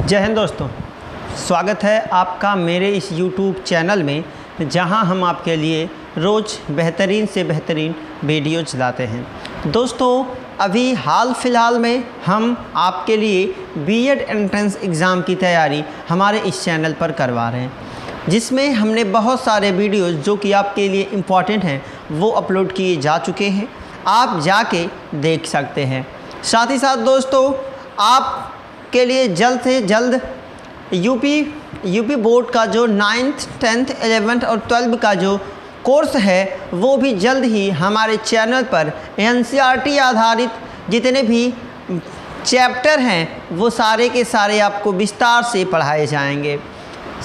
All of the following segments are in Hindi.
जय हिंद दोस्तों, स्वागत है आपका मेरे इस YouTube चैनल में, जहां हम आपके लिए रोज़ बेहतरीन से बेहतरीन वीडियो चलाते हैं। दोस्तों, अभी हाल फ़िलहाल में हम आपके लिए बीएड एंट्रेंस एग्ज़ाम की तैयारी हमारे इस चैनल पर करवा रहे हैं, जिसमें हमने बहुत सारे वीडियोज़ जो कि आपके लिए इम्पॉर्टेंट हैं वो अपलोड किए जा चुके हैं। आप जाके देख सकते हैं। साथ ही साथ दोस्तों, आप के लिए जल्द से जल्द यूपी बोर्ड का जो 9th 10th 11th और 12th का जो कोर्स है वो भी जल्द ही हमारे चैनल पर एनसीईआरटी आधारित जितने भी चैप्टर हैं वो सारे के सारे आपको विस्तार से पढ़ाए जाएंगे।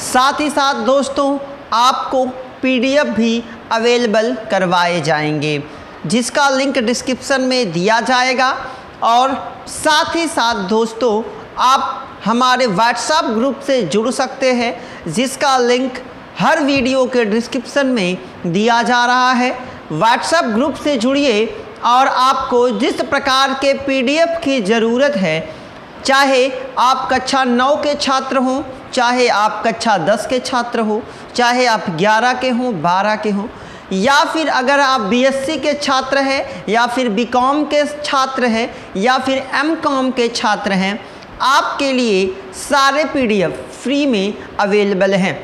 साथ ही साथ दोस्तों, आपको पीडीएफ भी अवेलेबल करवाए जाएंगे, जिसका लिंक डिस्क्रिप्शन में दिया जाएगा। और साथ ही साथ दोस्तों, आप हमारे व्हाट्सएप ग्रुप से जुड़ सकते हैं, जिसका लिंक हर वीडियो के डिस्क्रिप्शन में दिया जा रहा है। व्हाट्सएप ग्रुप से जुड़िए और आपको जिस प्रकार के पीडीएफ की ज़रूरत है, चाहे आप कक्षा 9 के छात्र हों, चाहे आप कक्षा 10 के छात्र हो, चाहे आप 11 के हों, 12 के हों, या फिर अगर आप बीएससी के छात्र हैं, या फिर बीकॉम के छात्र हैं, या फिर एमकॉम के छात्र हैं, आपके लिए सारे पीडीएफ फ्री में अवेलेबल हैं।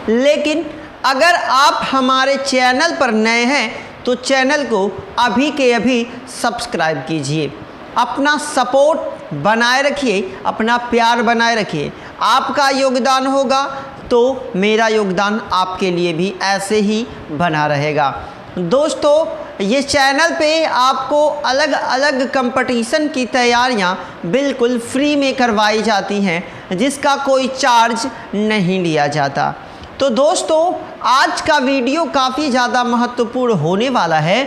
लेकिन अगर आप हमारे चैनल पर नए हैं तो चैनल को अभी के अभी सब्सक्राइब कीजिए। अपना सपोर्ट बनाए रखिए, अपना प्यार बनाए रखिए। आपका योगदान होगा तो मेरा योगदान आपके लिए भी ऐसे ही बना रहेगा। दोस्तों, ये चैनल पे आपको अलग अलग कंपटीशन की तैयारियां बिल्कुल फ्री में करवाई जाती हैं, जिसका कोई चार्ज नहीं लिया जाता। तो दोस्तों, आज का वीडियो काफ़ी ज़्यादा महत्वपूर्ण होने वाला है,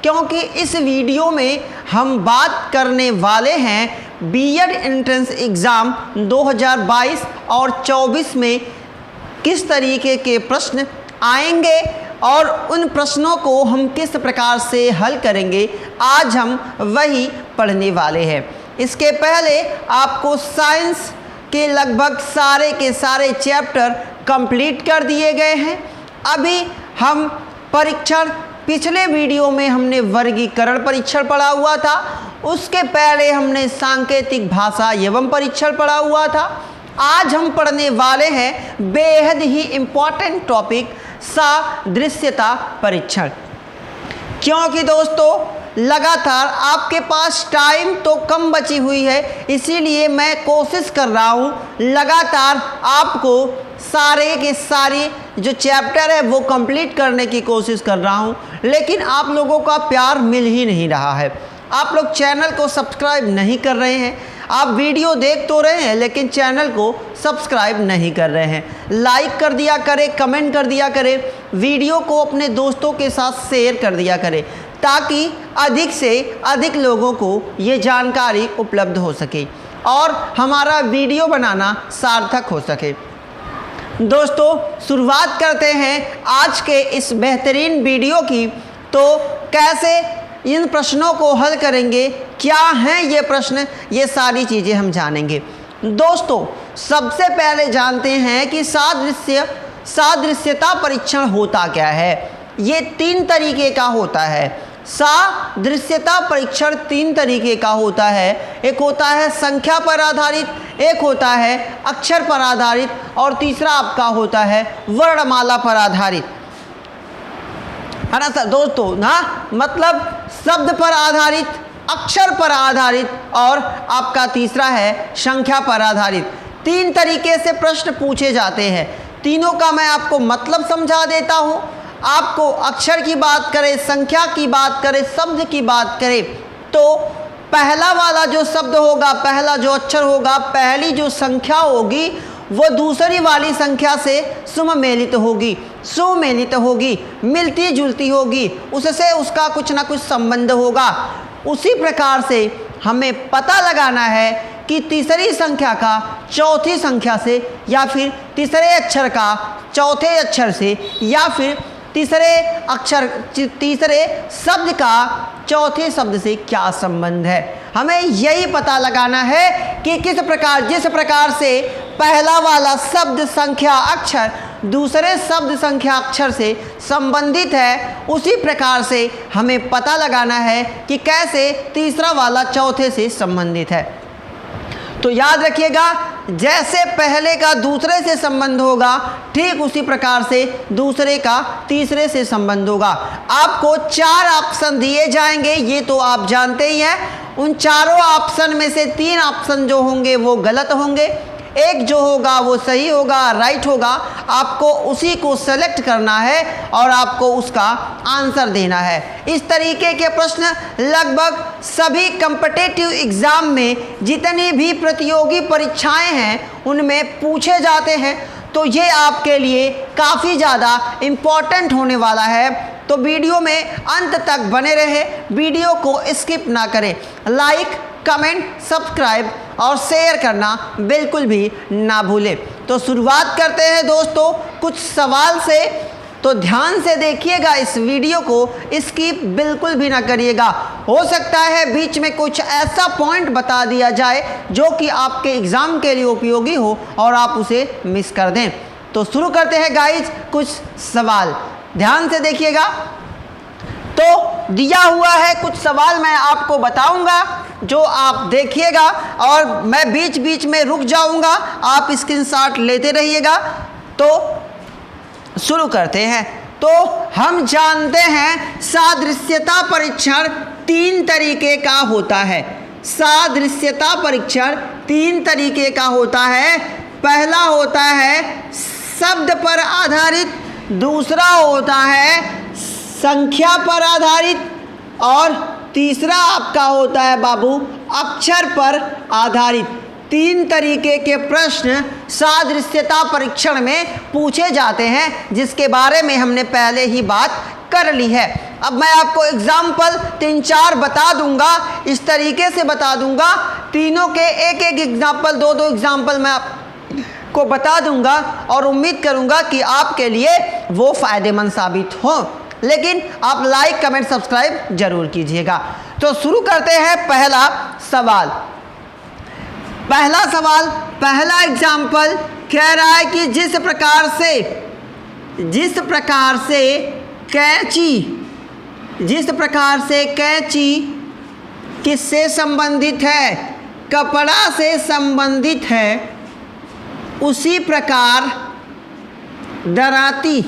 क्योंकि इस वीडियो में हम बात करने वाले हैं बीएड एंट्रेंस एग्ज़ाम 2022 और 24 में किस तरीके के प्रश्न आएंगे और उन प्रश्नों को हम किस प्रकार से हल करेंगे, आज हम वही पढ़ने वाले हैं। इसके पहले आपको साइंस के लगभग सारे के सारे चैप्टर कंप्लीट कर दिए गए हैं। अभी हम परीक्षण, पिछले वीडियो में हमने वर्गीकरण परीक्षण पढ़ा हुआ था, उसके पहले हमने सांकेतिक भाषा एवं परीक्षण पढ़ा हुआ था। आज हम पढ़ने वाले हैं बेहद ही इम्पॉर्टेंट टॉपिक सादृश्यता परीक्षण। क्योंकि दोस्तों, लगातार आपके पास टाइम तो कम बची हुई है, इसीलिए मैं कोशिश कर रहा हूँ लगातार आपको सारे के सारे जो चैप्टर है वो कंप्लीट करने की कोशिश कर रहा हूँ। लेकिन आप लोगों का प्यार मिल ही नहीं रहा है। आप लोग चैनल को सब्सक्राइब नहीं कर रहे हैं। आप वीडियो देख तो रहे हैं लेकिन चैनल को सब्सक्राइब नहीं कर रहे हैं। लाइक कर दिया करें, कमेंट कर दिया करें, वीडियो को अपने दोस्तों के साथ शेयर कर दिया करें, ताकि अधिक से अधिक लोगों को ये जानकारी उपलब्ध हो सके और हमारा वीडियो बनाना सार्थक हो सके। दोस्तों, शुरुआत करते हैं आज के इस बेहतरीन वीडियो की। तो कैसे इन प्रश्नों को हल करेंगे, क्या हैं ये प्रश्न, ये सारी चीज़ें हम जानेंगे। दोस्तों, सबसे पहले जानते हैं कि सादृश्यता परीक्षण होता क्या है। ये 3 तरीके का होता है। सादृश्यता परीक्षण 3 तरीके का होता है। एक होता है संख्या पर आधारित, एक होता है अक्षर पर आधारित, और तीसरा आपका होता है वर्णमाला पर आधारित, है ना सर दोस्तों ना, मतलब शब्द पर आधारित, अक्षर पर आधारित, और आपका तीसरा है संख्या पर आधारित। 3 तरीके से प्रश्न पूछे जाते हैं। तीनों का मैं आपको मतलब समझा देता हूँ। आपको अक्षर की बात करें, संख्या की बात करें, शब्द की बात करें, तो पहला वाला जो शब्द होगा, पहला जो अक्षर होगा, पहली जो संख्या होगी वो दूसरी वाली संख्या से सुमेलित होगी, सुमेलित होगी, मिलती जुलती होगी, उससे उसका कुछ ना कुछ संबंध होगा। उसी प्रकार से हमें पता लगाना है कि तीसरी संख्या का चौथी संख्या से, या फिर तीसरे अक्षर का चौथे अक्षर से, या फिर तीसरे शब्द का चौथे शब्द से क्या संबंध है। हमें यही पता लगाना है कि जिस प्रकार से पहला वाला शब्द संख्या अक्षर दूसरे शब्द संख्या अक्षर से संबंधित है, उसी प्रकार से हमें पता लगाना है कि कैसे तीसरा वाला चौथे से संबंधित है। तो याद रखिएगा, जैसे पहले का दूसरे से संबंध होगा, ठीक उसी प्रकार से दूसरे का तीसरे से संबंध होगा। आपको 4 ऑप्शन दिए जाएंगे, ये तो आप जानते ही हैं। उन चारों ऑप्शन में से 3 ऑप्शन जो होंगे वो गलत होंगे, एक जो होगा वो सही होगा, राइट होगा। आपको उसी को सेलेक्ट करना है और आपको उसका आंसर देना है। इस तरीके के प्रश्न लगभग सभी कॉम्पिटिटिव एग्ज़ाम में, जितनी भी प्रतियोगी परीक्षाएं हैं उनमें पूछे जाते हैं। तो ये आपके लिए काफ़ी ज़्यादा इम्पॉर्टेंट होने वाला है। तो वीडियो में अंत तक बने रहे, वीडियो को स्किप ना करें। लाइक, कमेंट, सब्सक्राइब और शेयर करना बिल्कुल भी ना भूलें। तो शुरुआत करते हैं दोस्तों कुछ सवाल से। तो ध्यान से देखिएगा इस वीडियो को, स्किप बिल्कुल भी ना करिएगा। हो सकता है बीच में कुछ ऐसा पॉइंट बता दिया जाए जो कि आपके एग्ज़ाम के लिए उपयोगी हो और आप उसे मिस कर दें। तो शुरू करते हैं गाइज कुछ सवाल, ध्यान से देखिएगा। तो दिया हुआ है कुछ सवाल, मैं आपको बताऊंगा जो आप देखिएगा और मैं बीच बीच में रुक जाऊंगा, आप स्क्रीनशॉट लेते रहिएगा। तो शुरू करते हैं। तो हम जानते हैं सादृश्यता परीक्षण 3 तरीके का होता है। सादृश्यता परीक्षण 3 तरीके का होता है। पहला होता है शब्द पर आधारित, दूसरा होता है संख्या पर आधारित और तीसरा आपका होता है बाबू अक्षर पर आधारित। 3 तरीके के प्रश्न सादृश्यता परीक्षण में पूछे जाते हैं, जिसके बारे में हमने पहले ही बात कर ली है। अब मैं आपको एग्जाम्पल 3-4 बता दूंगा, इस तरीके से बता दूंगा। तीनों के एक एग्जाम्पल, 2 एग्जाम्पल मैं आपको बता दूंगा और उम्मीद करूंगा कि आपके लिए वो फ़ायदेमंद साबित हो। लेकिन आप लाइक, कमेंट, सब्सक्राइब जरूर कीजिएगा। तो शुरू करते हैं पहला सवाल। पहला एग्जाम्पल कह रहा है कि जिस प्रकार से कैंची किससे संबंधित है? कपड़ा से संबंधित है, उसी प्रकार दराती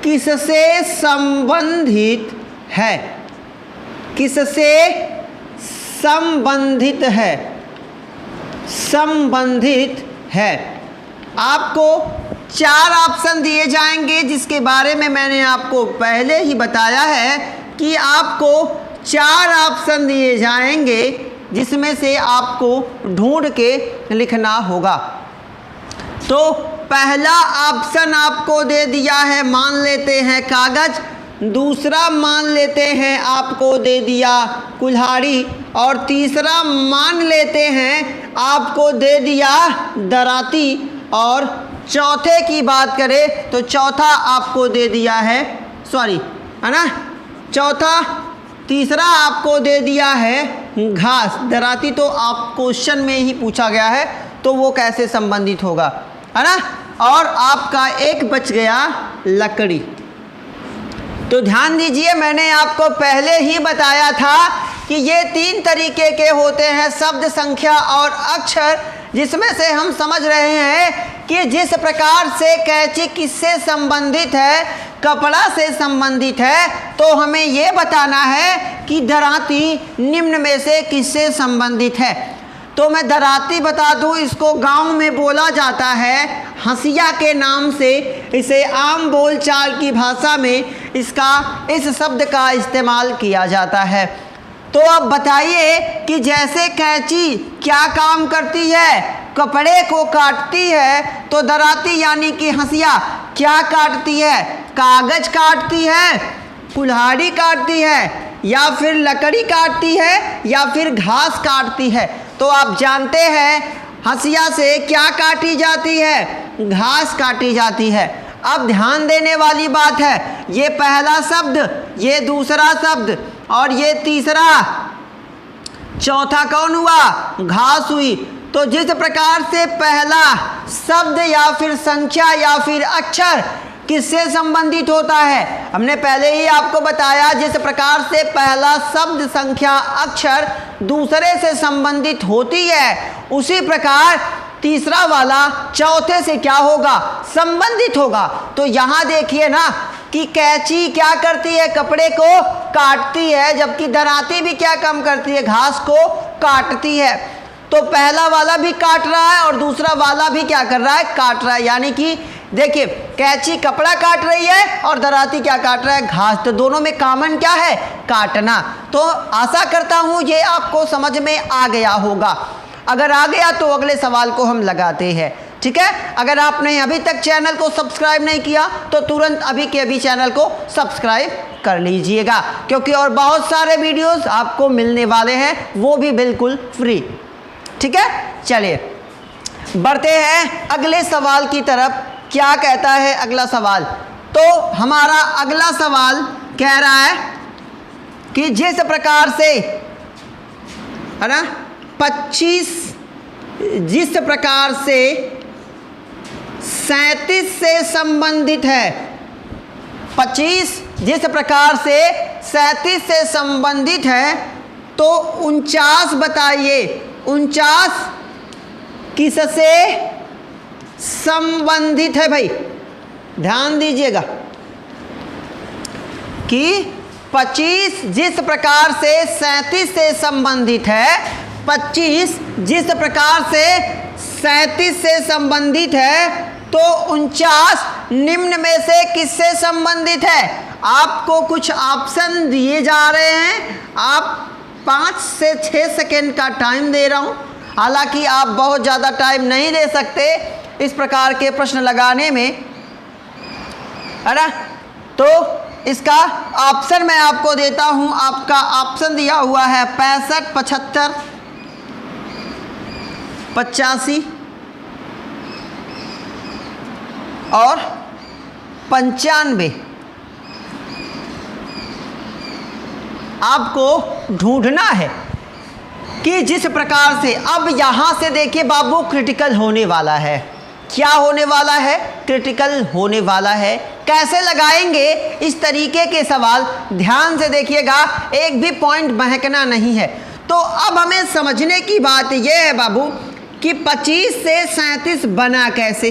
किससे संबंधित है? किससे संबंधित है? आपको 4 ऑप्शन दिए जाएंगे, जिसके बारे में मैंने आपको पहले ही बताया है कि आपको 4 ऑप्शन दिए जाएंगे, जिसमें से आपको ढूंढ के लिखना होगा। तो पहला ऑप्शन आपको दे दिया है, मान लेते हैं कागज। दूसरा मान लेते हैं आपको दे दिया कुल्हाड़ी और तीसरा मान लेते हैं आपको दे दिया दराती और चौथे की बात करें तो चौथा आपको दे दिया है, है ना, तीसरा आपको दे दिया है घास। दराती तो आप क्वेश्चन में ही पूछा गया है, तो वो कैसे संबंधित होगा, है ना। और आपका एक बच गया लकड़ी। तो ध्यान दीजिए, मैंने आपको पहले ही बताया था कि ये 3 तरीके के होते हैं, शब्द, संख्या और अक्षर, जिसमें से हम समझ रहे हैं कि जिस प्रकार से कैंची किससे संबंधित है, कपड़ा से संबंधित है, तो हमें ये बताना है कि दराती निम्न में से किससे संबंधित है। तो मैं दराती बता दूं, इसको गांव में बोला जाता है हंसिया के नाम से। इसे आम बोलचाल की भाषा में इस शब्द का इस्तेमाल किया जाता है। तो अब बताइए कि जैसे कैंची क्या काम करती है? कपड़े को काटती है। तो दराती यानी कि हंसिया क्या काटती है? कागज काटती है, कुल्हाड़ी काटती है, या फिर लकड़ी काटती है, या फिर घास काटती है। तो आप जानते हैं हंसिया से क्या काटी जाती है? घास काटी जाती है। अब ध्यान देने वाली बात है, ये पहला शब्द, ये दूसरा शब्द और ये तीसरा, चौथा कौन हुआ? घास हुई। तो जिस प्रकार से पहला शब्द या फिर संख्या या फिर अक्षर किससे संबंधित होता है, हमने पहले ही आपको बताया, जिस प्रकार से पहला शब्द, संख्या, अक्षर दूसरे से संबंधित होती है, उसी प्रकार तीसरा वाला चौथे से क्या होगा? संबंधित होगा। तो यहाँ देखिए ना कि कैंची क्या करती है? कपड़े को काटती है, जबकि दराती भी क्या काम करती है? घास को काटती है। तो पहला वाला भी काट रहा है और दूसरा वाला भी क्या कर रहा है? काट रहा है। यानी कि देखिए, कैंची कपड़ा काट रही है और दराती क्या काट रहा है? घास। तो दोनों में कॉमन क्या है? काटना। तो आशा करता हूँ ये आपको समझ में आ गया होगा। अगर आ गया तो अगले सवाल को हम लगाते हैं। ठीक है, अगर आपने अभी तक चैनल को सब्सक्राइब नहीं किया तो तुरंत अभी के अभी चैनल को सब्सक्राइब कर लीजिएगा, क्योंकि और बहुत सारे वीडियोस आपको मिलने वाले हैं, वो भी बिल्कुल फ्री। ठीक है, चलिए बढ़ते हैं अगले सवाल की तरफ। क्या कहता है अगला सवाल? तो हमारा अगला सवाल कह रहा है कि जिस प्रकार से, है ना, 25 जिस प्रकार से 37 से संबंधित है, 25 जिस प्रकार से 37 से संबंधित है, तो 49 बताइए, 49 किससे संबंधित है? भाई ध्यान दीजिएगा कि 25 जिस प्रकार से 37 से संबंधित है, 25 जिस प्रकार से 37 से संबंधित है, तो 49 निम्न में से किससे संबंधित है? आपको कुछ ऑप्शन दिए जा रहे हैं, आप 5 से 6 सेकेंड का टाइम दे रहा हूं। हालांकि आप बहुत ज़्यादा टाइम नहीं दे सकते इस प्रकार के प्रश्न लगाने में, है ना। तो इसका ऑप्शन मैं आपको देता हूं। आपका ऑप्शन दिया हुआ है 65, 75, 85 और 95। आपको ढूंढना है कि जिस प्रकार से, अब यहाँ से देखिए बाबू, क्रिटिकल होने वाला है। क्या होने वाला है? क्रिटिकल होने वाला है। कैसे लगाएंगे इस तरीके के सवाल? ध्यान से देखिएगा, एक भी पॉइंट बहकना नहीं है। तो अब हमें समझने की बात यह है बाबू कि 25 से 37 बना कैसे?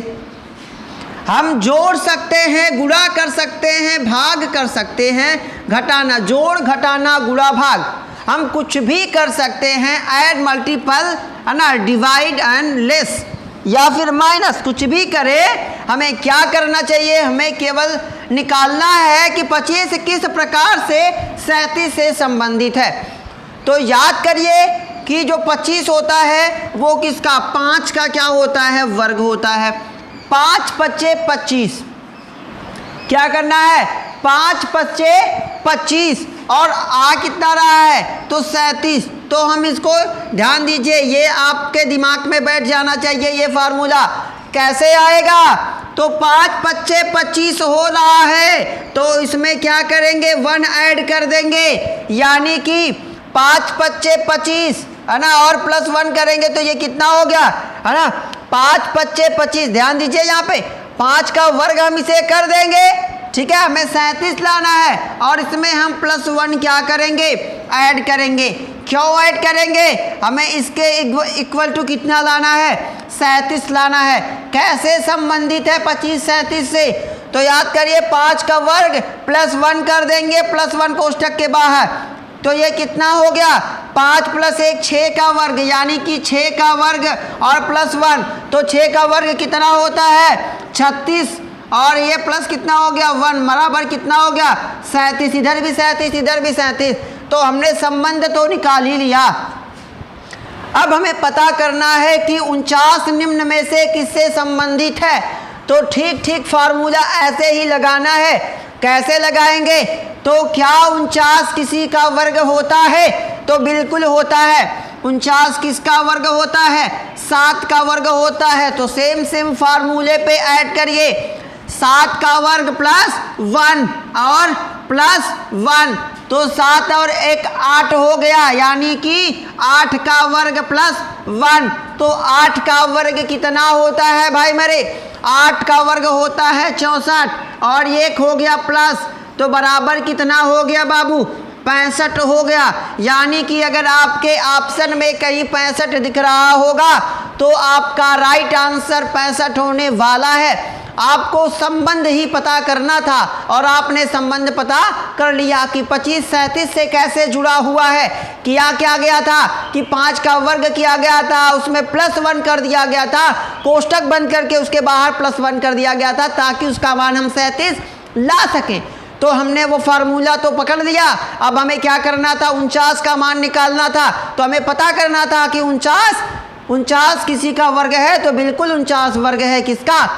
हम जोड़ सकते हैं, गुणा कर सकते हैं, भाग कर सकते हैं, घटाना, जोड़, घटाना, गुणा, भाग, हम कुछ भी कर सकते हैं। ऐड, मल्टीपल, है ना, डिवाइड एंड लेस, या फिर माइनस, कुछ भी करें। हमें क्या करना चाहिए? हमें केवल निकालना है कि 25 किस प्रकार से 37 से संबंधित है। तो याद करिए कि जो 25 होता है वो किसका? 5 का क्या होता है? वर्ग होता है। 5 पच्चे 25, क्या करना है? 5 पच्चे 25 और आ कितना रहा है? तो 37। तो हम इसको ध्यान दीजिए, ये आपके दिमाग में बैठ जाना चाहिए। ये फार्मूला कैसे आएगा? तो 5 पच्चे 25 हो रहा है, तो इसमें क्या करेंगे? 1 ऐड कर देंगे, यानी कि 5 पच्चे 25, है ना, और प्लस 1 करेंगे तो ये कितना हो गया, है ना, 5 पच्चे 25। ध्यान दीजिए, यहाँ पे 5 का वर्ग हम इसे कर देंगे। ठीक है, हमें 37 लाना है और इसमें हम प्लस 1 क्या करेंगे? ऐड करेंगे। क्यों ऐड करेंगे? हमें इसके इक्वल टू कितना लाना है? 37 लाना है। कैसे संबंधित है 25 37 से? तो याद करिए, 5 का वर्ग प्लस 1 कर देंगे, प्लस 1 कोष्ठक के बाहर, तो ये कितना हो गया? 5 + 1 6 का वर्ग, यानी कि 6 का वर्ग और प्लस 1, तो 6 का वर्ग कितना होता है? 36, और ये प्लस कितना हो गया? 1 बराबर कितना हो गया? 37। इधर भी 37, इधर भी 37। तो हमने संबंध तो निकाल ही लिया। अब हमें पता करना है कि 49 निम्न में से किससे संबंधित है। तो ठीक ठीक फार्मूला ऐसे ही लगाना है। कैसे लगाएंगे? तो क्या 49 किसी का वर्ग होता है? तो बिल्कुल होता है। 49 किसका वर्ग होता है? 7 का वर्ग होता है। तो सेम फार्मूले पे ऐड करिए, 7 का वर्ग प्लस 1 और प्लस 1, तो 7 और 1 8 हो गया, यानी कि 8 का वर्ग प्लस 1। तो 8 का वर्ग कितना होता है भाई मेरे? 8 का वर्ग होता है 64 और 1 हो गया प्लस, तो बराबर कितना हो गया बाबू? 65 हो गया। यानी कि अगर आपके ऑप्शन में कहीं 65 दिख रहा होगा तो आपका राइट आंसर 65 होने वाला है। आपको संबंध ही पता करना था और आपने संबंध पता कर लिया कि 25 37 से कैसे जुड़ा हुआ है। किया क्या गया था कि 5 का वर्ग किया गया था, उसमें +1 कर दिया गया था, कोष्टक बंद करके उसके बाहर +1 कर दिया गया था ताकि उसका मान हम 37 ला सकें। तो हमने वो फार्मूला तो पकड़ लिया। अब हमें क्या करना था? 49 का मान निकालना था। तो हमें पता करना था कि 49 किसी का वर्ग है, तो बिल्कुल 49 वर्ग है किसका?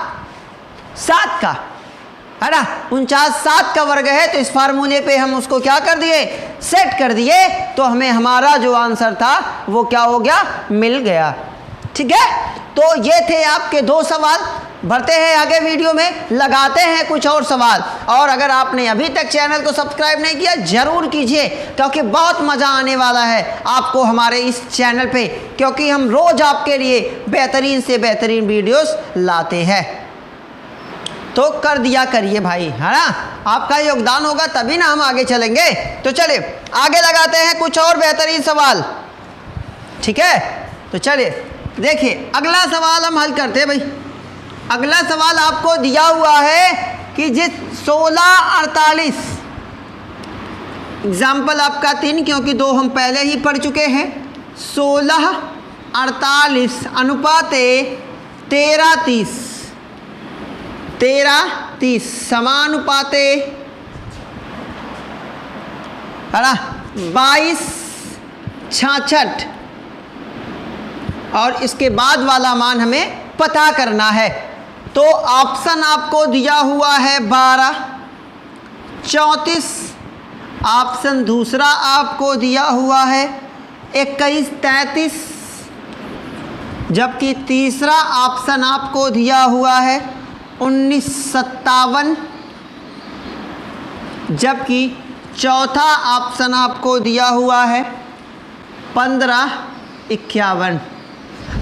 7 का, है ना। 49 7 का वर्ग है, तो इस फार्मूले पे हम उसको क्या कर दिए? सेट कर दिए। तो हमें हमारा जो आंसर था वो क्या हो गया? मिल गया। ठीक है, तो ये थे आपके 2 सवाल। बढ़ते हैं आगे वीडियो में, लगाते हैं कुछ और सवाल। और अगर आपने अभी तक चैनल को सब्सक्राइब नहीं किया ज़रूर कीजिए, क्योंकि बहुत मज़ा आने वाला है आपको हमारे इस चैनल पे, क्योंकि हम रोज़ आपके लिए बेहतरीन से बेहतरीन वीडियोस लाते हैं। तो कर दिया करिए भाई, है ना। आपका योगदान होगा तभी ना हम आगे चलेंगे। तो चलिए आगे लगाते हैं कुछ और बेहतरीन सवाल। ठीक है, तो चलिए देखिए अगला सवाल हम हल करते हैं भाई। अगला सवाल आपको दिया हुआ है कि जिस 1648 एग्जाम्पल आपका 3, क्योंकि 2 हम पहले ही पढ़ चुके हैं। 1648 अनुपाते 13:30 समानुपाते, है ना, 22:66 और इसके बाद वाला मान हमें पता करना है। तो ऑप्शन आपको दिया हुआ है 12, 34, ऑप्शन दूसरा आपको दिया हुआ है 21, 33, जबकि तीसरा ऑप्शन आपको दिया हुआ है 19, 57, जबकि चौथा ऑप्शन आपको दिया हुआ है 15, 51।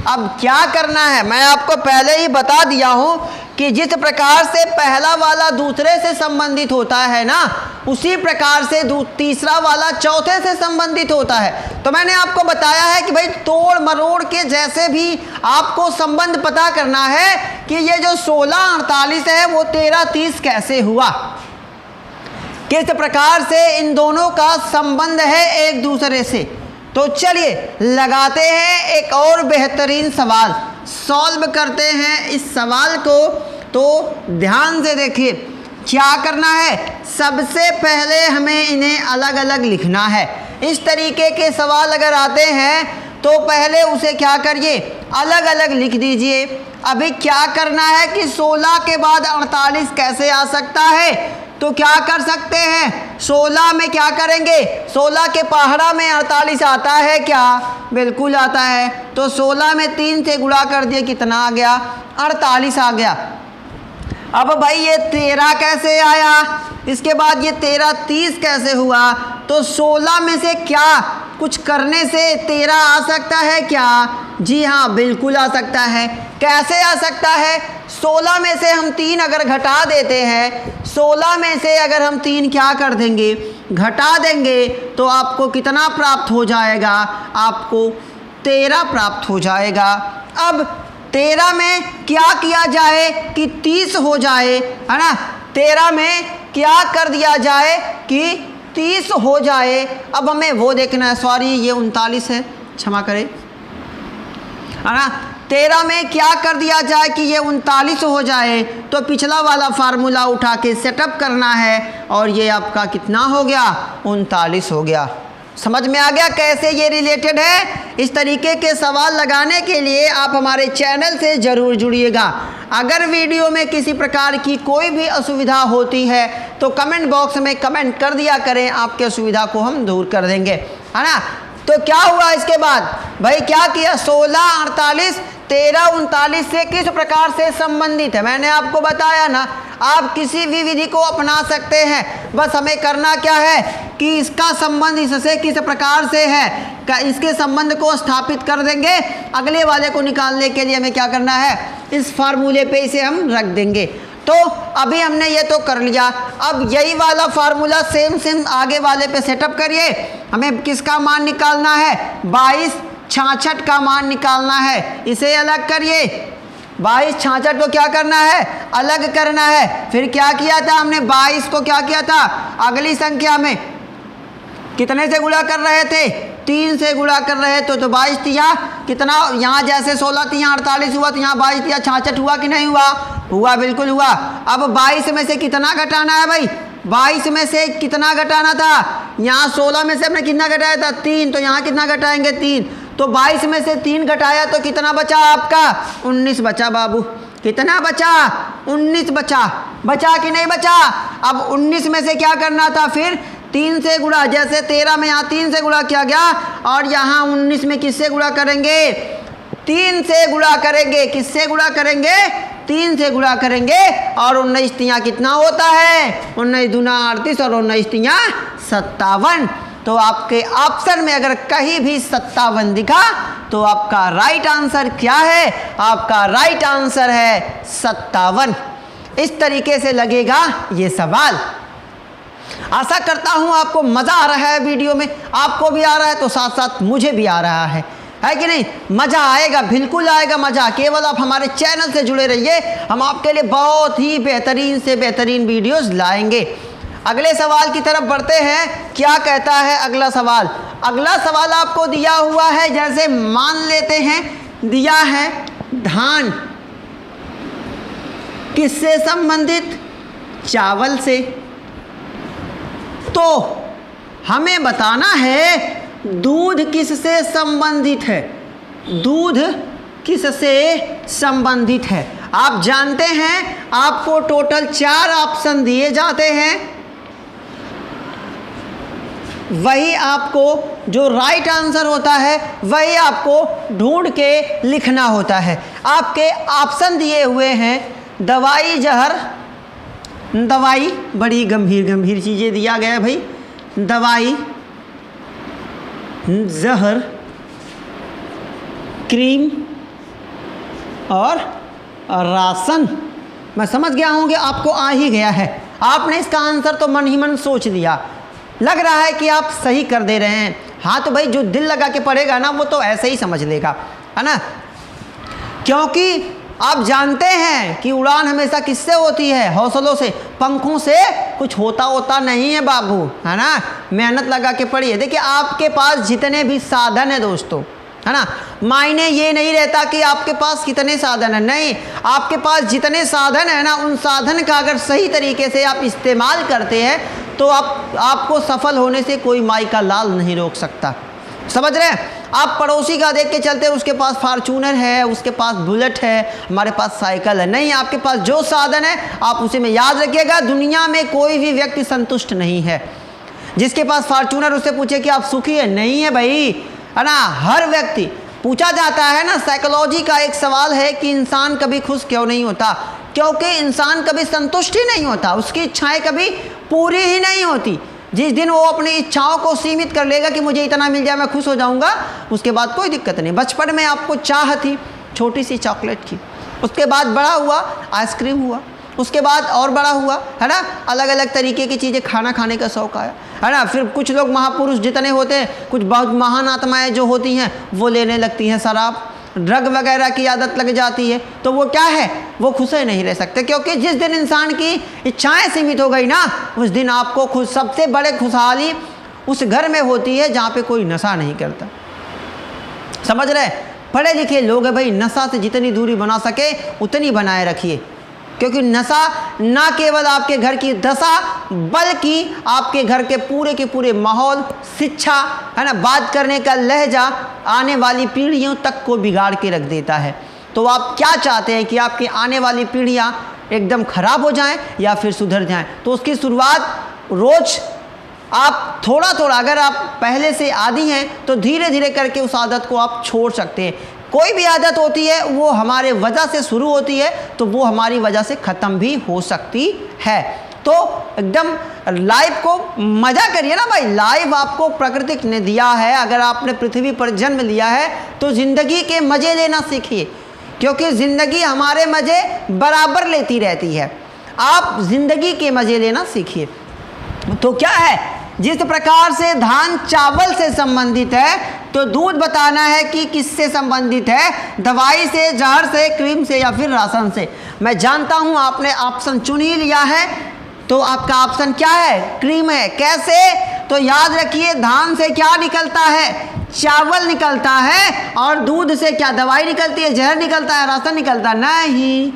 अब क्या करना है? मैं आपको पहले ही बता दिया हूं कि जिस प्रकार से पहला वाला दूसरे से संबंधित होता है ना, उसी प्रकार से तीसरा वाला चौथे से संबंधित होता है। तो मैंने आपको बताया है कि भाई तोड़ मरोड़ के जैसे भी आपको संबंध पता करना है कि ये जो 1648 है वो 13:30 कैसे हुआ, किस प्रकार से इन दोनों का संबंध है एक दूसरे से। तो चलिए लगाते हैं एक और बेहतरीन सवाल, सॉल्व करते हैं इस सवाल को। तो ध्यान से देखिए क्या करना है। सबसे पहले हमें इन्हें अलग अलग लिखना है। इस तरीके के सवाल अगर आते हैं तो पहले उसे क्या करिए? अलग अलग लिख दीजिए। अभी क्या करना है कि 16 के बाद 48 कैसे आ सकता है? तो क्या कर सकते हैं? 16 में क्या करेंगे? 16 के पहाड़ा में 48 आता है क्या? बिल्कुल आता है। तो 16 में 3 से गुणा कर दिए, कितना आ गया? 48 आ गया। अब भाई ये 13 कैसे आया? इसके बाद ये 13:30 कैसे हुआ? तो 16 में से क्या कुछ करने से 13 आ सकता है क्या? जी हाँ, बिल्कुल आ सकता है। कैसे आ सकता है? 16 में से हम 3 अगर घटा देते हैं, 16 में से अगर हम 3 क्या कर देंगे? घटा देंगे, तो आपको कितना प्राप्त हो जाएगा? आपको 13 प्राप्त हो जाएगा। अब 13 में क्या किया जाए कि 30 हो जाए, है ना। 13 में क्या कर दिया जाए कि 30 हो जाए। अब हमें वो देखना है, सॉरी ये 39 है, क्षमा करें, है ना। 13 में क्या कर दिया जाए कि ये 39 हो जाए। तो पिछला वाला फार्मूला उठा के सेटअप करना है और ये आपका कितना हो गया? 39 हो गया। समझ में आ गया कैसे ये रिलेटेड है? इस तरीके के सवाल लगाने के लिए आप हमारे चैनल से ज़रूर जुड़िएगा। अगर वीडियो में किसी प्रकार की कोई भी असुविधा होती है तो कमेंट बॉक्स में कमेंट कर दिया करें, आपकी असुविधा को हम दूर कर देंगे, है ना। तो क्या हुआ इसके बाद? भाई क्या किया, 16, 48, 13, 39 से किस प्रकार से संबंधित है। मैंने आपको बताया ना, आप किसी भी विधि को अपना सकते हैं, बस हमें करना क्या है कि इसका संबंध इससे किस प्रकार से है, इसके संबंध को स्थापित कर देंगे। अगले वाले को निकालने के लिए हमें क्या करना है, इस फार्मूले पे इसे हम रख देंगे। तो अभी हमने ये तो कर लिया, अब यही वाला फार्मूला सेम आगे वाले पे सेटअप करिए। हमें किसका मान निकालना है, 22, 66 का मान निकालना है। इसे अलग करिए, 22, 66 को क्या करना है, अलग करना है। फिर क्या किया था हमने, 22 को क्या किया था, अगली संख्या में कितने से गुणा कर रहे थे, 3 से गुणा कर रहे थे। तो 22 तिया कितना, यहाँ जैसे 16 तिया 48 हुआ, तो यहाँ 22 तिया 66 हुआ कि नहीं हुआ, हुआ, बिल्कुल हुआ। अब 22 में से कितना घटाना है भाई, 22 में से कितना घटाना था, यहाँ 16 में से हमने कितना घटाया था, 3, तो यहाँ कितना घटाएंगे, 3। तो 22 में से 3 घटाया तो कितना बचा आपका, 19 बचा बाबू। कितना बचा, 19 बचा। बचा कि नहीं बचा। अब 19 में से क्या करना था, फिर 3 से गुणा, जैसे 13 में यहाँ 3 से गुणा किया गया, और यहाँ 19 में किससे गुणा करेंगे, 3 से गुणा करेंगे। किससे गुणा करेंगे, 3 से गुणा करेंगे। और 19 तिया कितना होता है, 19 दूना 38 और 19 तिया 57। तो आपके ऑप्शन में अगर कहीं भी 57 दिखा तो आपका राइट आंसर क्या है, आपका राइट आंसर है 57। इस तरीके से लगेगा ये सवाल। आशा करता हूँ आपको मज़ा आ रहा है वीडियो में, आपको भी आ रहा है तो साथ साथ मुझे भी आ रहा है कि नहीं। मज़ा आएगा, बिल्कुल आएगा मज़ा। केवल आप हमारे चैनल से जुड़े रहिए, हम आपके लिए बहुत ही बेहतरीन से बेहतरीन वीडियोस लाएंगे। अगले सवाल की तरफ बढ़ते हैं। क्या कहता है अगला सवाल। अगला सवाल आपको दिया हुआ है, जैसे मान लेते हैं दिया है धान किससे संबंधित, चावल से। तो हमें बताना है दूध किससे संबंधित है, दूध किससे संबंधित है। आप जानते हैं आपको टोटल 4 ऑप्शन दिए जाते हैं, वही आपको जो राइट आंसर होता है वही आपको ढूंढ के लिखना होता है। आपके ऑप्शन दिए हुए हैं दवाई, जहर, दवाई बड़ी गंभीर चीज़ें दिया गया है भाई, दवाई, जहर, क्रीम और राशन। मैं समझ गया हूँ कि आपको आ ही गया है, आपने इसका आंसर तो मन ही मन सोच लिया। लग रहा है कि आप सही कर दे रहे हैं। हाँ तो भाई जो दिल लगा के पढ़ेगा ना वो तो ऐसे ही समझ लेगा, है ना। क्योंकि आप जानते हैं कि उड़ान हमेशा किससे होती है, हौसलों से, पंखों से कुछ होता नहीं है बाबू, है ना। मेहनत लगा के पढ़िए। देखिए आपके पास जितने भी साधन है दोस्तों, है ना, मायने ये नहीं रहता कि आपके पास कितने साधन है, नहीं, आपके पास जितने साधन है ना, उन साधन का अगर सही तरीके से आप इस्तेमाल करते हैं तो आपको सफल होने से कोई माई का लाल नहीं रोक सकता। समझ रहे हैं। आप पड़ोसी का देख के चलते हैं, उसके पास फार्चूनर है, उसके पास बुलेट है, हमारे पास साइकिल है, नहीं, आपके पास जो साधन है आप उसे में याद रखिएगा। दुनिया में कोई भी व्यक्ति संतुष्ट नहीं है। जिसके पास फार्चूनर उससे पूछे कि आप सुखी है, नहीं है भाई, है ना। हर व्यक्ति, पूछा जाता है ना, साइकोलॉजी का एक सवाल है कि इंसान कभी खुश क्यों नहीं होता, क्योंकि इंसान कभी संतुष्ट ही नहीं होता, उसकी इच्छाएं कभी पूरी ही नहीं होती। जिस दिन वो अपनी इच्छाओं को सीमित कर लेगा कि मुझे इतना मिल जाए मैं खुश हो जाऊंगा, उसके बाद कोई दिक्कत नहीं। बचपन में आपको चाह थी छोटी सी चॉकलेट की, उसके बाद बड़ा हुआ आइसक्रीम हुआ, उसके बाद और बड़ा हुआ, है ना, अलग अलग तरीके की चीज़ें खाने का शौक़ आया, है ना। फिर कुछ लोग महापुरुष जितने होते हैं, कुछ बहुत महान आत्माएं जो होती हैं वो लेने लगती हैं शराब, ड्रग वगैरह की आदत लग जाती है, तो वो क्या है, वो खुश ही नहीं रह सकते। क्योंकि जिस दिन इंसान की इच्छाएं सीमित हो गई ना, उस दिन आपको खुद सबसे बड़े खुशहाली उस घर में होती है जहाँ पे कोई नशा नहीं करता। समझ रहे। पढ़े लिखे लोग हैं भाई, नशा से जितनी दूरी बना सके उतनी बनाए रखिए, क्योंकि नशा ना केवल आपके घर की दशा बल्कि आपके घर के पूरे माहौल, शिक्षा, है ना, बात करने का लहजा आने वाली पीढ़ियों तक को बिगाड़ के रख देता है। तो आप क्या चाहते हैं कि आपकी आने वाली पीढ़ियां एकदम खराब हो जाएं या फिर सुधर जाएं? तो उसकी शुरुआत रोज़ आप थोड़ा थोड़ा, अगर आप पहले से आदी हैं तो धीरे धीरे करके उस आदत को आप छोड़ सकते हैं। कोई भी आदत होती है वो हमारे वजह से शुरू होती है तो वो हमारी वजह से ख़त्म भी हो सकती है। तो एकदम लाइफ को मज़ा करिए ना भाई, लाइफ आपको प्रकृति ने दिया है। अगर आपने पृथ्वी पर जन्म लिया है तो ज़िंदगी के मज़े लेना सीखिए, क्योंकि ज़िंदगी हमारे मज़े बराबर लेती रहती है। आप ज़िंदगी के मज़े लेना सीखिए। तो क्या है, जिस प्रकार से धान चावल से संबंधित है तो दूध बताना है कि किससे संबंधित है, दवाई से, जहर से, क्रीम से या फिर राशन से। मैं जानता हूँ आपने ऑप्शन चुन ही लिया है, तो आपका ऑप्शन क्या है, क्रीम है। कैसे, तो याद रखिए धान से क्या निकलता है, चावल निकलता है, और दूध से क्या दवाई निकलती है, जहर निकलता है, राशन निकलता नहीं,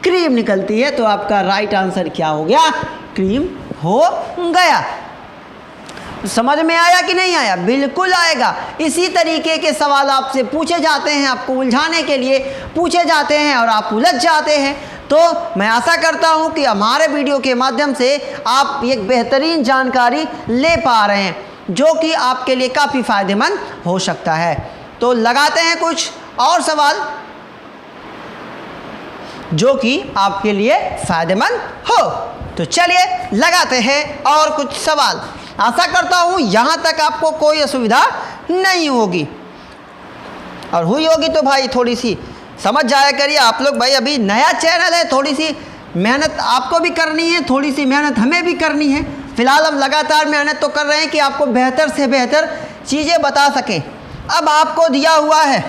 क्रीम निकलती है। तो आपका राइट आंसर क्या हो गया, क्रीम हो गया। समझ में आया कि नहीं आया, बिल्कुल आएगा। इसी तरीके के सवाल आपसे पूछे जाते हैं, आपको उलझाने के लिए पूछे जाते हैं और आप उलझ जाते हैं। तो मैं आशा करता हूं कि हमारे वीडियो के माध्यम से आप एक बेहतरीन जानकारी ले पा रहे हैं, जो कि आपके लिए काफ़ी फ़ायदेमंद हो सकता है। तो लगाते हैं कुछ और सवाल जो कि आपके लिए फ़ायदेमंद हो। तो चलिए लगाते हैं और कुछ सवाल। आशा करता हूँ यहाँ तक आपको कोई असुविधा नहीं होगी, और हुई होगी तो भाई थोड़ी सी समझ जाया करिए आप लोग। भाई अभी नया चैनल है, थोड़ी सी मेहनत आपको भी करनी है, थोड़ी सी मेहनत हमें भी करनी है। फ़िलहाल हम लगातार मेहनत तो कर रहे हैं कि आपको बेहतर से बेहतर चीज़ें बता सकें। अब आपको दिया हुआ है,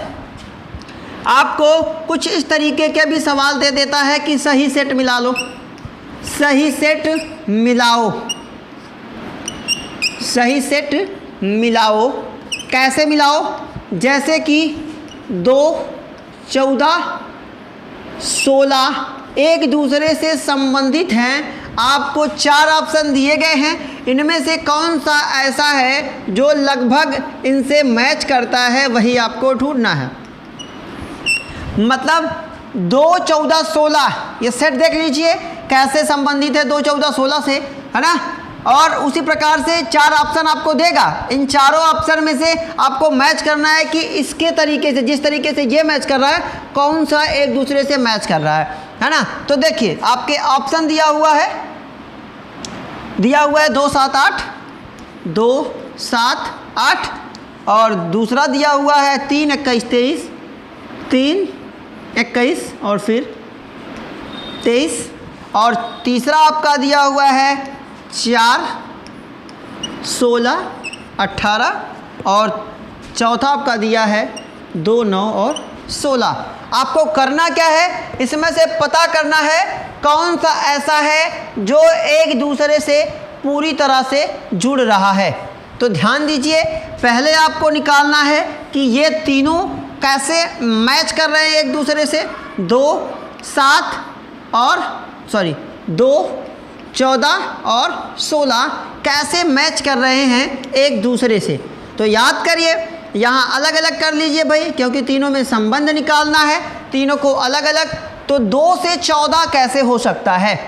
आपको कुछ इस तरीके के भी सवाल दे देता है कि सही सेट मिला लो, सही सेट मिलाओ, सही सेट मिलाओ। कैसे मिलाओ, जैसे कि 2, 14, 16 एक दूसरे से संबंधित हैं। आपको 4 ऑप्शन दिए गए हैं, इनमें से कौन सा ऐसा है जो लगभग इनसे मैच करता है, वही आपको ढूंढना है। मतलब 2, 14, 16 ये सेट देख लीजिए कैसे संबंधित है 2, 14, 16 से, है ना। और उसी प्रकार से 4 ऑप्शन आपको देगा, इन चारों ऑप्शन में से आपको मैच करना है कि इसके तरीके से, जिस तरीके से ये मैच कर रहा है, कौन सा एक दूसरे से मैच कर रहा है ना। तो देखिए आपके ऑप्शन दिया हुआ है 2, 7, 8, 2, 7, 8, और दूसरा दिया हुआ है 3, 21, 23, 3, 21 और फिर 23, और तीसरा आपका दिया हुआ है 4, 16, 18, और चौथा आपका दिया है 2, 9 और 16। आपको करना क्या है, इसमें से पता करना है कौन सा ऐसा है जो एक दूसरे से पूरी तरह से जुड़ रहा है। तो ध्यान दीजिए, पहले आपको निकालना है कि ये तीनों कैसे मैच कर रहे हैं एक दूसरे से। 2, 14 और 16 कैसे मैच कर रहे हैं एक दूसरे से। तो याद करिए, यहाँ अलग अलग कर लीजिए भाई, क्योंकि तीनों में संबंध निकालना है, तीनों को अलग अलग। तो 2 से 14 कैसे हो सकता है,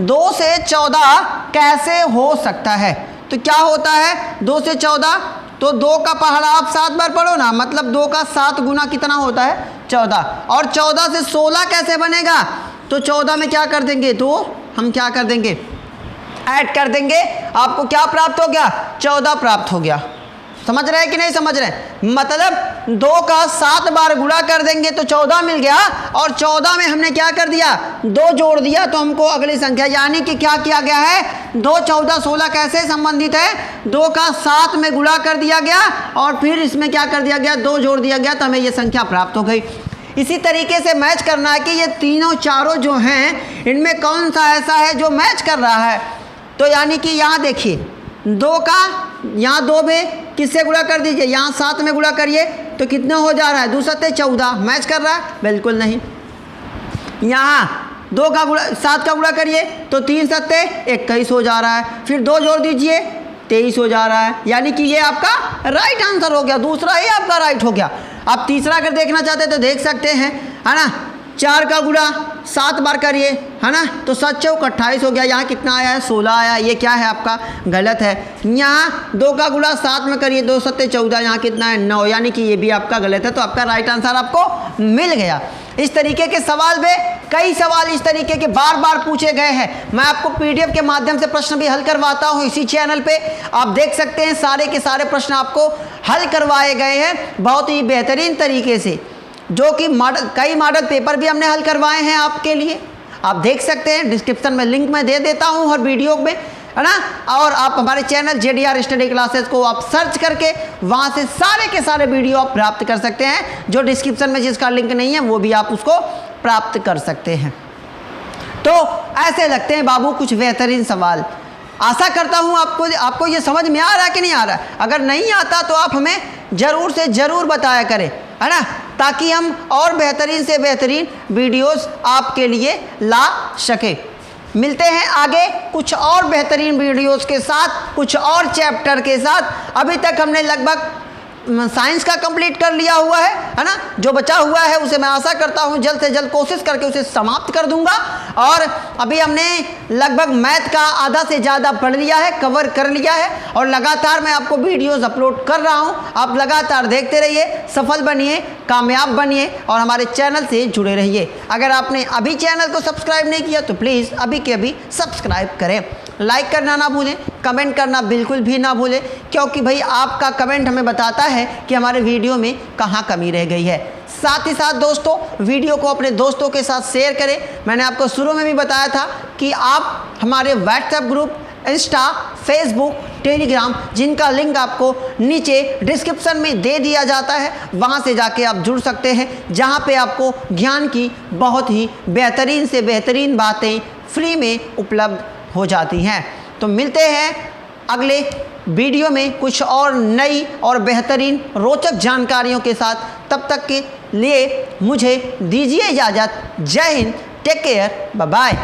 2 से 14 कैसे हो सकता है। तो क्या होता है 2 से 14, तो 2 का पहाड़ा आप 7 बार पढ़ो ना, मतलब 2 का 7 गुना कितना होता है 14। और 14 से 16 कैसे बनेगा, तो 14 में क्या कर देंगे, तो हम क्या कर देंगे, ऐड कर देंगे। आपको क्या प्राप्त हो गया, 14 प्राप्त हो गया। समझ रहे हैं कि नहीं समझ रहे हैं, मतलब 2 का 7 बार गुणा कर देंगे तो 14 मिल गया, और 14 में हमने क्या कर दिया, 2 जोड़ दिया तो हमको अगली संख्या, यानी कि क्या किया गया है, 2, 14, 16 कैसे संबंधित है, 2 का 7 में गुणा कर दिया गया और फिर इसमें क्या कर दिया गया, 2 जोड़ दिया गया, तो हमें ये संख्या प्राप्त हो गई। इसी तरीके से मैच करना है कि ये तीनों चारों जो हैं इनमें कौन सा ऐसा है जो मैच कर रहा है। तो यानी कि यहाँ देखिए 2 का यहाँ 2 में किससे गुणा कर दीजिए, यहाँ 7 में गुणा करिए तो कितना हो जा रहा है, 2 7 14 मैच कर रहा है, बिल्कुल नहीं। यहाँ 2 का गुणा 7 का गुणा करिए तो 3 7 21 हो जा रहा है, फिर 2 जोड़ दीजिए 23 हो जा रहा है, यानी कि ये आपका राइट आंसर हो गया, दूसरा ही आपका राइट हो गया। आप तीसरा अगर देखना चाहते हैं तो देख सकते हैं, है ना। 4 का गुणा 7 बार करिए, है ना, तो 7 चौक 28 हो गया। यहाँ कितना आया है? 16 आया। ये क्या है आपका? गलत है। यहाँ 2 का गुणा 7 में करिए, 2 7 14, यहाँ कितना है? 9, यानी कि ये भी आपका गलत है। तो आपका राइट आंसर आपको मिल गया। इस तरीके के सवाल में कई सवाल इस तरीके के बार बार पूछे गए हैं। मैं आपको पीडीएफ के माध्यम से प्रश्न भी हल करवाता हूं इसी चैनल पे, आप देख सकते हैं। सारे के सारे प्रश्न आपको हल करवाए गए हैं बहुत ही बेहतरीन तरीके से, जो कि कई मॉडल पेपर भी हमने हल करवाए हैं आपके लिए। आप देख सकते हैं, डिस्क्रिप्शन में लिंक मैं दे देता हूं हर वीडियो में, है ना। और आप हमारे चैनल JDR स्टडी क्लासेस को आप सर्च करके वहाँ से सारे के सारे वीडियो आप प्राप्त कर सकते हैं। जो डिस्क्रिप्शन में जिसका लिंक नहीं है वो भी आप उसको प्राप्त कर सकते हैं। तो ऐसे लगते हैं बाबू कुछ बेहतरीन सवाल। आशा करता हूँ आपको ये समझ में आ रहा है कि नहीं आ रहा है। अगर नहीं आता तो आप हमें ज़रूर से ज़रूर बताया करें, है ना, ताकि हम और बेहतरीन से बेहतरीन वीडियोस आपके लिए ला सके। मिलते हैं आगे कुछ और बेहतरीन वीडियोस के साथ, कुछ और चैप्टर के साथ। अभी तक हमने लगभग साइंस का कंप्लीट कर लिया हुआ है ना। जो बचा हुआ है उसे मैं आशा करता हूँ जल्द से जल्द कोशिश करके उसे समाप्त कर दूंगा। और अभी हमने लगभग मैथ का आधा से ज़्यादा पढ़ लिया है, कवर कर लिया है, और लगातार मैं आपको वीडियोस अपलोड कर रहा हूँ। आप लगातार देखते रहिए, सफल बनिए, कामयाब बनिए और हमारे चैनल से जुड़े रहिए। अगर आपने अभी चैनल को सब्सक्राइब नहीं किया तो प्लीज़ अभी के अभी सब्सक्राइब करें। लाइक करना ना भूलें, कमेंट करना बिल्कुल भी ना भूलें, क्योंकि भाई आपका कमेंट हमें बताता है कि हमारे वीडियो में कहाँ कमी रह गई है। साथ ही साथ दोस्तों, वीडियो को अपने दोस्तों के साथ शेयर करें। मैंने आपको शुरू में भी बताया था कि आप हमारे WhatsApp group, Insta, Facebook, Telegram, जिनका लिंक आपको नीचे डिस्क्रिप्शन में दे दिया जाता है, वहाँ से जाके आप जुड़ सकते हैं, जहाँ पे आपको ज्ञान की बहुत ही बेहतरीन से बेहतरीन बातें फ्री में उपलब्ध हो जाती हैं। तो मिलते हैं अगले वीडियो में कुछ और नई और बेहतरीन रोचक जानकारियों के साथ। तब तक के लिए मुझे दीजिए इजाज़त। जय Hind, take care, bye bye.